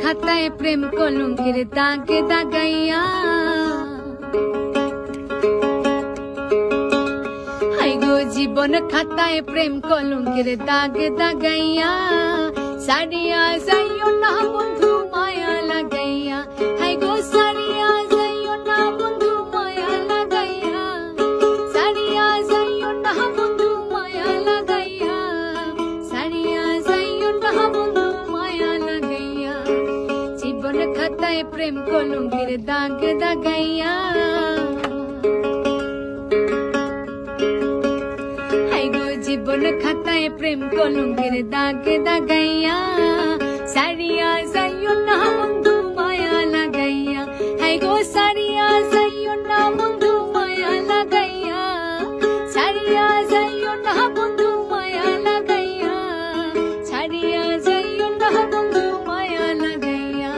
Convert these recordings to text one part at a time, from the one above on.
খাতায় প্রেম কলঙ্কের দাগে দাগাইয়া হাই গো জীবন খাতায় প্রেম কলঙ্কের দাগে দাগাইয়া সারিয়া যাইও না বন্ধু মায়া লাগাইয়া হাই গো সারিয়া যাইও না বন্ধু মায়া লাগাইয়া সারিয়া যাইও না বন্ধু মায়া লাগাইয়া সারিয়া যাইও না বন্ধু মায়া লাগাইয়া জীবন খাতায় প্রেম কলঙ্কের দাগে দাগাইয়া জীবন খাতায় প্রেম কলঙ্কের দাগে দাগাইয়া সারিয়া যাইও না বন্ধু মায়া লাগাইয়া হাই গো সারিয়া যাইও না বন্ধু মায়া লাগাইয়া সারিয়া যাইও না বন্ধু মায়া লাগাইয়া সারিয়া যাইও না বন্ধু মায়া লাগাইয়া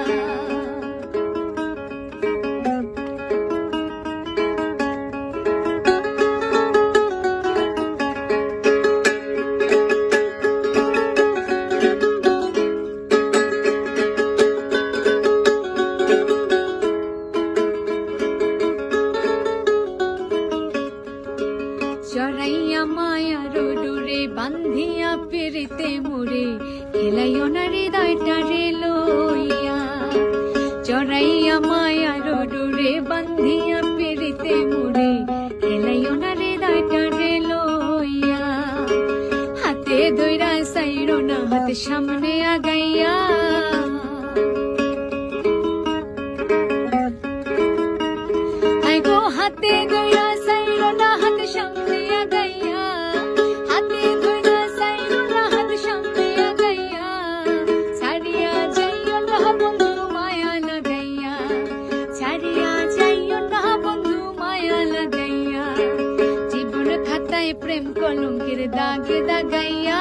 চড়াইয়া মায়ার ডোরে বান্ধিয়া পেরিতে মোরে খেলাইও না হৃদয়টা রে লইয়া চড়াইয়া মায়ার ডোরে বান্ধিয়া পেরিতে মোরে খেলাইও না হৃদয়টা রে লইয়া হাতে ধইরা সাইরো না হাতে সামনে আগাইয়া আই গো হাতে ধইরা সাইরো না হাতে সামনে আগাইয়া হাতে ধইরা সাইরো না হাতে সামনে আগাইয়া ছাড়িয়া যাইও না বন্ধু মায়া লাগাইয়া ছাড়িয়া যাইও না বন্ধু মায়া লাগাইয়া জীবন খাতায় প্রেম কলঙ্কের দাগে দাগাইয়া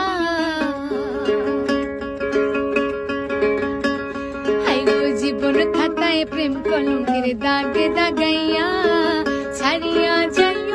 হাই গো জীবন খাতায় প্রেম কলঙ্কের দাগে দাগাইয়া ছাড়িয়া যাই